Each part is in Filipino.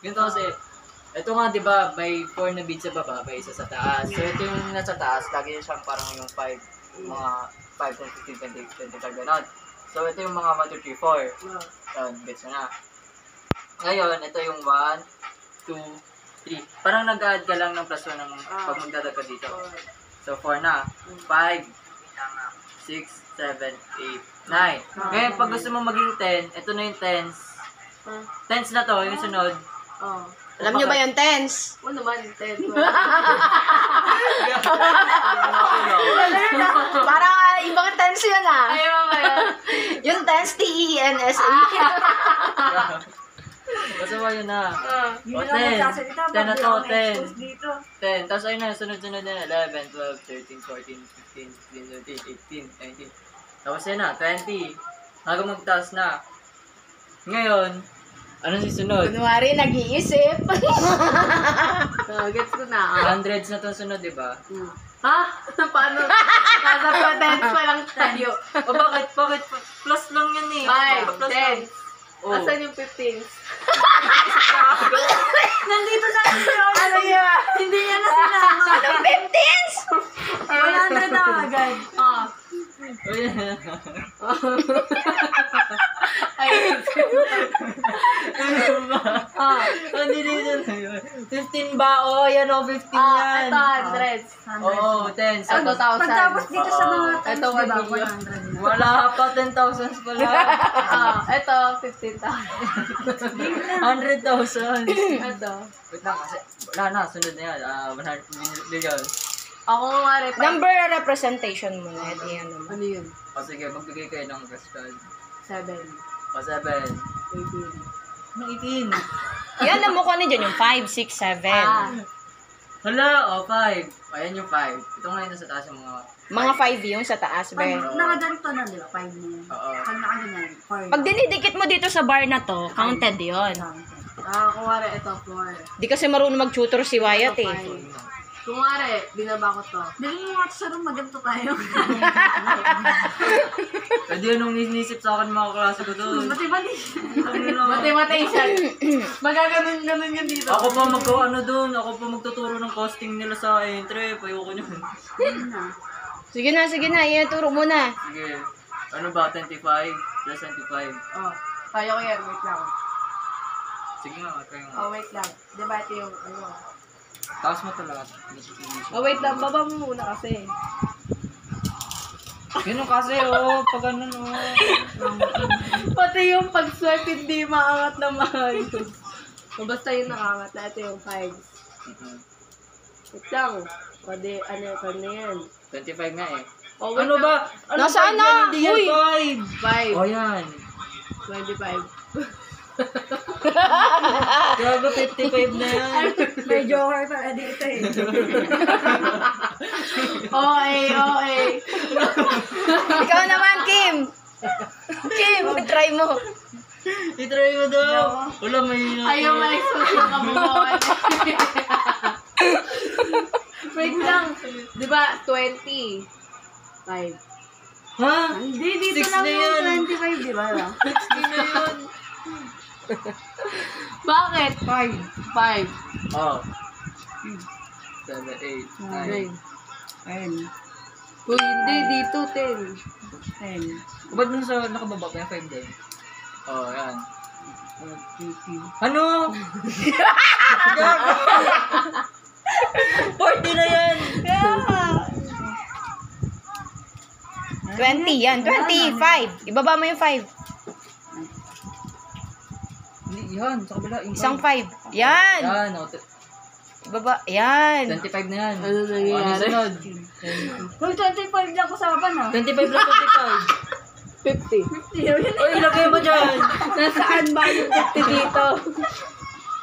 Ganito kasi, ito nga, di ba, may 4 na beads sa baba, may isa sa taas. So, ito yung nasa taas, lagi siyang parang yung 5, mga 5, 10, 15, 20, 25, gano'n. So, ito yung mga 1, 2, 3, 4. Yan, gets mo na. Ngayon, ito yung 1, 2, 3. Parang nag-add ka lang ng plus 1 ng pag magdadag ka dito. So, 4 na. 5, 6, 7, 8, 9. Ngayon, pag gusto mo maging 10, ito na yung tens. Tens na to, yung sunod. Alam nyo ba yung tens? Oo naman, 10. Parang ibang tens yun ah. Ay, mamaya. Yung tens, T-E-N-S-A. Basta mo yun na. Hindi O, na lang 10. magsasalita. 10 na to, 10. Dito. 10. Tapos ayun na, sunod-sunod na. 11, 12, 13, 14, 15, 16, 17, 18. Tapos yun na, 20. Hanggang magtaas na. Ngayon, ano susunod? Kunwari, nag-iisip. Gets ko na. Hundreds na itong sunod, di ba? Ha? Paano? Nasa potens pa lang tayo. O bakit? Bakit? Plus lang yan eh. 5, Plus lang. 10. Oh. Asan yung 15? Nandito na yun. Ano yan? Hindi niya na sinama. Anong 15s? 100 na agad. Ay, Hindi dito na yun. 15 ba? Oh, yan o, 15 yan. ito, hundreds. Oo, 10. Ito, 2,000. Pagtapos dito sa mga times, Ito, diba? 1 million. 100 na. Wala pa, 10,000 pala. Ito, 15,000. 100,000. Ito. Wait lang kasi, wala na, sunod na yan. 100 million. Ako nga rin. Number representation mo na. Ito yan naman. Ano yun? O sige, magbigay kayo ng crystal. 7. O 7. 18. Anong 18? Yan, alam mo ko na dyan, yung 5, 6, 7. Hala, o 5. Ayan yung 5. Ito nga yun sa taas yung mga... Mga 5 yung sa taas, Pag be. nakaganito na, di ba? 5 na yan. Oo. Pag nakaganyan, 4. Pag dinidikit mo dito sa bar na to, counted yon. Kumari, ito, 4. Di kasi marunong mag-tutor si Wyatt eh. Kumari, binaba ko to. Dali mo nga sa room, maganto tayo. Pwede yun nung inisip sa akin mga klase ko doon. Mati-mati. Mathematician. Magaganon-ganon yun dito. Ako pa ano doon, ako pa magtuturo ng costing nila sa entry. Ayoko nyo. Sige na, ituro mo na. Sige. Ano ba, 25? Plus 25. Oh, kaya ko yan. Wait lang. Sige nga, kayo nga. Oh, wait lang. Diba ito yung ano? Taas mo talaga. Oh, wait lang. Baba mo muna kasi. Ganun kasi, pag ano, Pati yung pag-swipe hindi maangat na maayos. O basta yung nakangat na. Ito yung 5. Wait lang. Pwede, ano yan? 25 nga eh. Oh, wait Ano lang. ba? Ano Nasaan 5 na? yan? Hindi yan Uy! 5. 5. O yan. 25. Grabe, 55 na yan. May joker pa dito eh. Okay. Ikaw naman, Kim. Kim, try mo. I-try mo daw. Wala, may Ayaw ma-expose yung kabubuan. Wait lang. Di ba, 20? 5. Ha? Hindi, dito 6 lang na yung yan. 25, di ba? 60 na yun. Bakit? 5. 5. Oh. 7, 8, 9. 10. Uy, hindi. Dito, 10. 10. Ba't dun sa nakababa pa yung 5 din? Oh, yan. 18. Ano? 40 na yan! 20 yan, 25. Ibaba mo yung 5. Hindi, yan. Sa kabila. Yung Isang 5. Yan. Yan, Ibaba, yan. 25 na yan. Ano nangyayari? Ano sunod? Kung 25 lang usapan ah. 25 plus 50. 50 yun. 25. Uy, ilagay mo dyan! Nasaan ba yung 50 dito?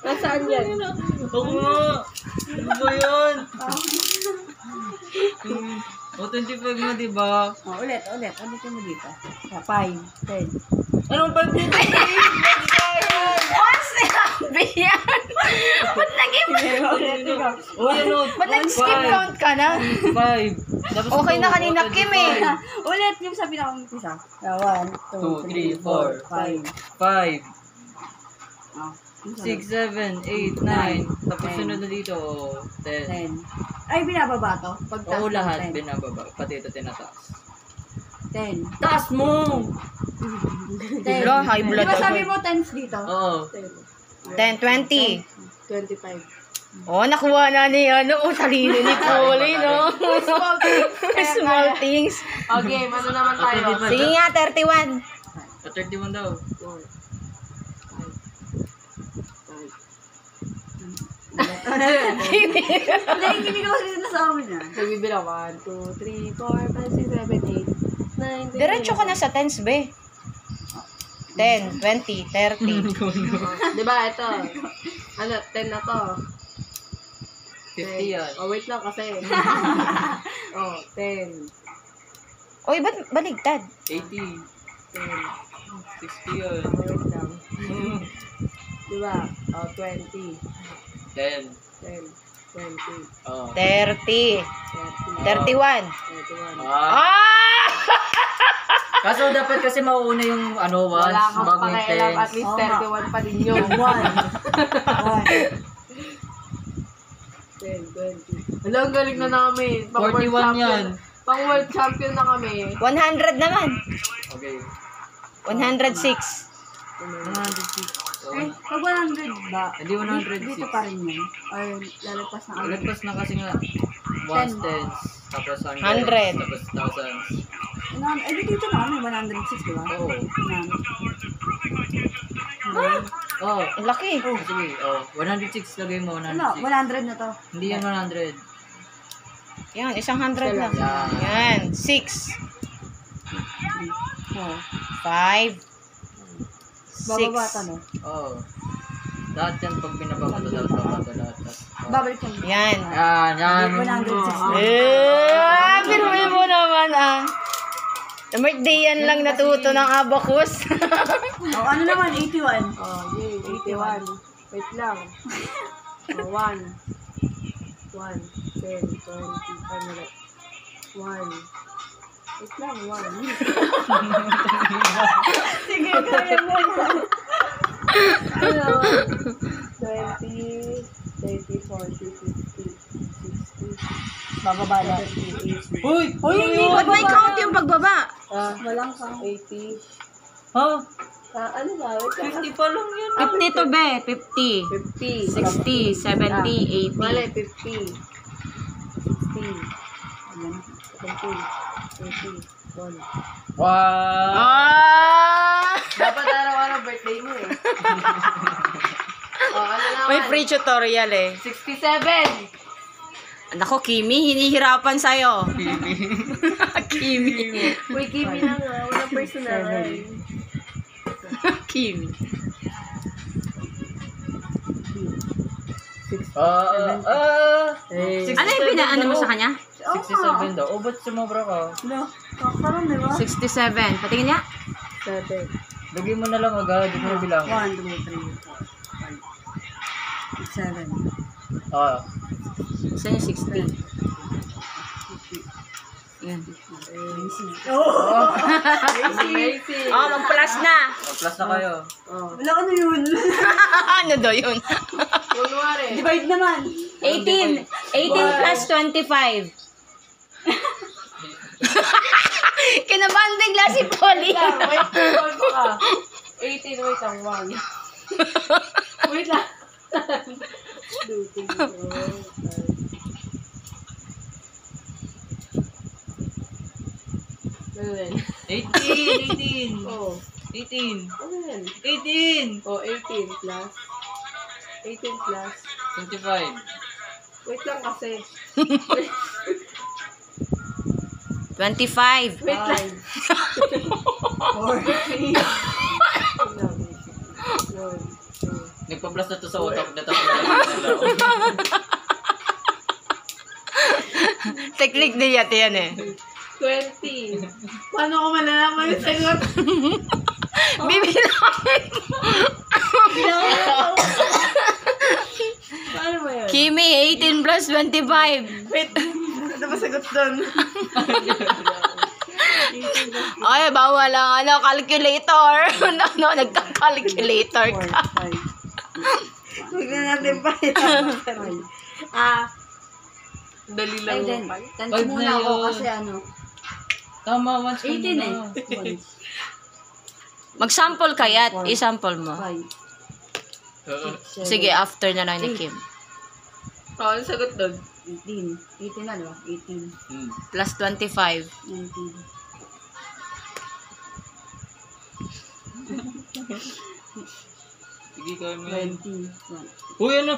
Nasaan yan? Ako nga! Ano ba yun? O, 25 na, diba? Oh, ulit. Ulitin mo dito. 5, 10. Anong 5 dito? What sinabi yan? Ba't nag-skip Ba't nag-skip count ka na? 5. Okay na kanina, Kim eh. Ulit yung sa pinakaumpisa. 1, 2, 3, 4, 5. 5. 6, 7, 8, 9. Tapos sunod na dito, 10. 10. Ay, binababa to? Pagtaas Oo, ng lahat 10. binababa. Pati ito tinataas. 10. Taas mo! 10. Lo, high Di blood ba ako. sabi mo 10s dito? Oo. 10, 20. 25. Oh, nakuha na ni talino ni Polly, no? Small things. Okay, ano naman tayo? Sige nga, 31. Sa 31 daw. 4, 5, 5. Hindi, hindi ko kasi sinasama niya. Nagbibilang 1, 2, 3, 4, 5, 6, 7, 8, 9, 10. Diretso ka na sa tens, be. 10, 20, 30. Di ba, ito. Ano, 10 na to. 50 yan. Oh, wait lang kasi. Oh, 10. Oy, ba't baligtad? 80. 10. 60 yan. Oh, wait lang. Di ba? Oh, 20. 10. 10. 20. Oo. 30. 30. 31. 31. Ah! Ah! Kaso dapat kasi mauuna yung ano, once, Wala kang bago yung pakialam. At 10. least Oo nga. 31 pa din yun. 1. 10, 20. Alam, galing na namin. 41 yan. Pang world champion na kami. 100 naman. Okay. 106. 106. Eh, pag 100 ba? Hindi 106. Dito pa rin yun. Or lalagpas na ano. Lagpas na kasi nga. Once 10. Tapos 100. 100. Tapos thousands. Eh, di dito na kami, 106, di ba? Oo. Yan. Oh. Ang laki. Sige. Oh. 106 lagay mo. Ano, 106. 100 na to. Hindi yan 100. Yan, isang 100 lang. Yan. Yan. 6. 4. 5. Bababa 6. to, no? Oh. Lahat yan pag binaba mo to dapat bababa lahat. Oh. Babalik ka mo. Yan. Yan. Yan. 106. Pinuwi mo naman, ah. Sa birthday yan lang natuto ng abacus. Oh, ano naman, 81. Oh, yay. 81. Wait lang. Oh, 1. 1. 10, 20. Ano na? 1. Wait lang, 1. Sige, kaya mo. Ano? 20, 30, 40, 50, 60, Bababa na. 70, 80. Uy! Uy, hindi Ba't may count yung pagbaba? Walang ka. 80. Ha? Ano ba? Wait lang. 50 pa lang yan. 50 to be. 50. 50. 60, 70, 80. Mali, 50. 60. 70. 80. 1. Wow! Ah! Dapat araw-araw birthday mo eh. Oh, ano naman? May free tutorial eh. 67. Nako, Kimi, hinihirapan sa'yo. Kimi. Uy, Kimi na nga. Walang personal. Kimi. Ano yung pinaano mo sa kanya? 67 daw. Oh, ba't sumobra ka? Ano? Kakaroon, di ba? 67. Patingin niya. 7. Lagay mo na lang agad. Hindi mo na bilang. 1, 2, 3, 4, 5, 6, 7. Ah. Saan yung 60? Yan. Oh! Amazing. Oh, mag-plus na. Plus na kayo. Oh. Wala, ano yun? Ano daw yun? Kunwari. Divide naman. 18. 18 plus 25. Kinabahan bigla si Polly. Wait lang. Wait ka. 18. Wait lang. 1. Wait lang. 2, 3, 4, 5. 18! Oh. 18! Ano yan? 18! Oh, 18 plus. 18 plus. 25. Wait lang kasi. 25. Wait lang. 4. Nagpa-plus na to sa utak na tapos Teknik din yata yan eh. 20. Paano ko malalaman yung sagot? Bibilangin. Paano ba yun? Kimi, 18 plus 25. Wait. Ano ba sagot doon? Ay, bawal ang calculator. No, nagka-calculator ka. 4, 5, Huwag na natin pa. Dali Ay, lang then, mo pa. tense Five muna na ako yun. kasi ano, Tama, once ko 18 eh. na. Once, Mag-sample kaya't i-sample mo. 5, Oo. 7, Sige, after na lang ni Kim. Oo, ang sagot doon. 18. 18 na, diba? 18, Hmm. Plus 25. 19. Sige, kaya mo yan. 20. Uy, ano?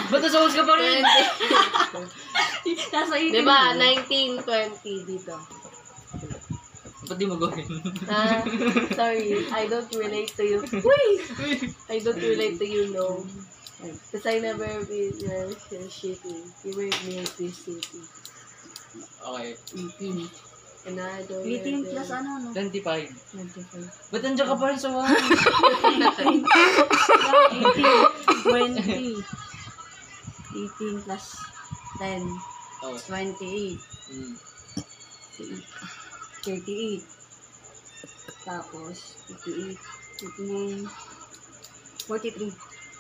Ba't nasa ka pa rin? Nasa 18. Diba? 19, 20 dito. Ba't di mo gawin? Ah, sorry. I don't relate to you. Uy! I don't relate to you, no. Because I never been shitty. You made me this city. Okay. 18. And I don't 18 plus ano, no? 25. 25. Ba't nandiyan ka pa rin sa 1? 18. 20. 18 plus 10. Oh. 28. Hmm. 38. Tapos, 58. 59. 43.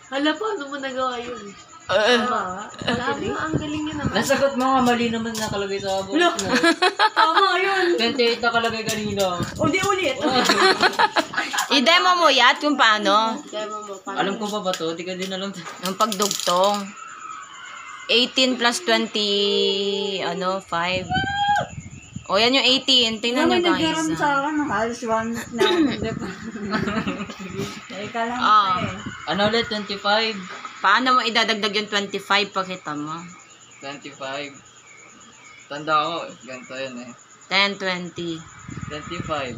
Hala, paano mo nagawa yun? Tama. Sabi mo, ang galing yun naman. Nasagot mo nga, mali naman nakalagay sa box mo. Tama yun. 28 nakalagay kanina. Ulit. I-demo mo yat kung paano. Demo mo, paano? Alam ko pa ba to? Di ka din alam. Yung pagdugtong. 18 plus 20, 5. O, yan yung 18. Tingnan nyo, guys. nagkaroon sa akin, halos 1 na. Hindi pa. Ika lang Ah. eh. Ano ulit? 25? Paano mo idadagdag yung 25? Pakita mo. 25. Tanda ko, ganito yun eh. 10, 20. 25.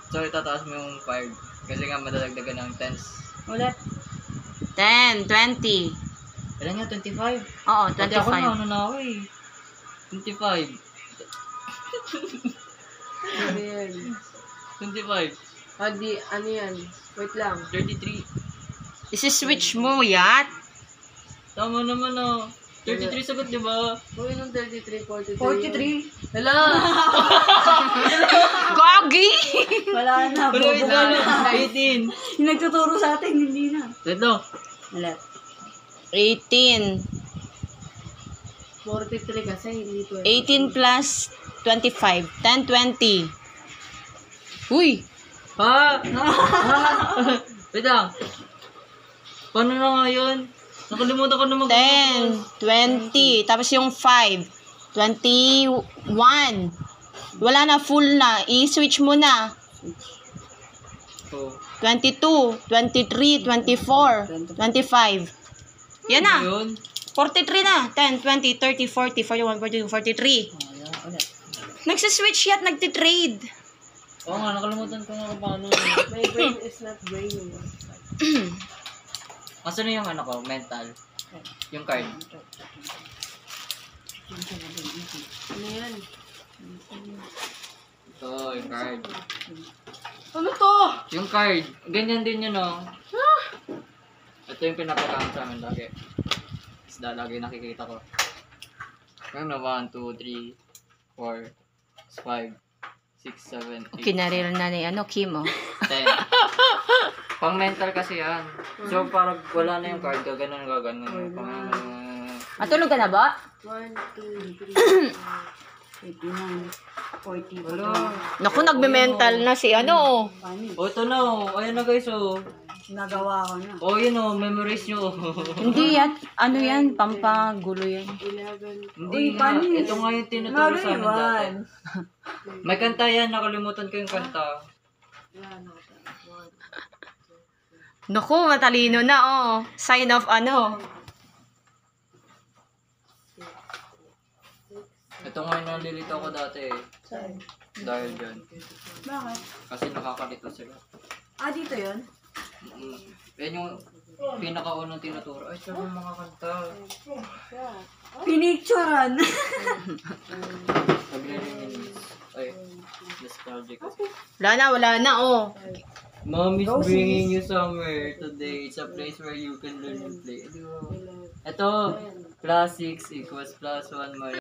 So, itataas mo yung 5. Kasi nga madadagdagan ng tens. Ulit. 10, 20. Ilan nga? 25? Oo, Pati ako na, 25. ano na ako eh. 25. Ano yan? 25. Ano yan? Wait lang. 33. Isi-switch mo yat. Tama naman oh. 33 sagot, di ba? Uy, nung 33, 43. 43. Hala! Gagi! Wala na. Wala, wait Bubuga lang. na. 18. Yung nagtuturo sa atin, hindi na. Tatlo. Ulit. 18. 43 kasi, hindi 20. 18 plus 25. 10, 20. Uy! Ha? Wait lang. Paano na nga yun? Nakalimutan ko na mag- 10, 20. Tapos yung 5. 21. Wala na, full na. I-switch mo na. Oh. 22, 23, 24, 25. Yan na. Yun. 43 na. 10, 20, 30, 40, 41, 42, 43. Ulit. Nagsiswitch yat, nagtitrade. Oo nga, nakalimutan ko nga kung paano. My brain is not braining. Asan na yung ano ko? Mental. Yung card. Ano yan? Ito, yung card. Ano to? Yung card. Ganyan din yun, oh. Ito yung pinapagamit sa amin lagi. Isda lagi nakikita ko. Ano, 1, 2, 3, 4, 5, 6, 7, 8, Kinaril na ni Kim, oh. 10. Pang mental kasi yan. So, parang wala na yung card, gaganon. Matulog ka na ba? 1, 2, 3, 89. 40. Wala. Naku, nagme-mental na si Paano? O, ito na, oh. Ayan na, guys, oh. Nagawa ko na. Oh, yun, oh. Memorize nyo. Hindi yan. Ano yan? Pampagulo yan. 11. Hindi Uy, nga. paano yun? Ito nga yung tinuturo sa amin dati. Nariwan. May kanta yan. Nakalimutan ko yung kanta. Naku, matalino na, oh. Sign of ano. Ito nga yung nalilito ko dati eh. Saan? Dahil dyan. Bakit? Kasi nakakalito sila. Ah, dito yun? Yan yung pinakaunang tinuturo. Ay, sabi yung mga kanta. Pinicturean. Sabi na yung ay, nostalgic. Wala na, oh. Mom is bringing you somewhere today. It's a place where you can learn and play. Ito, plus 6 equals plus 1 more.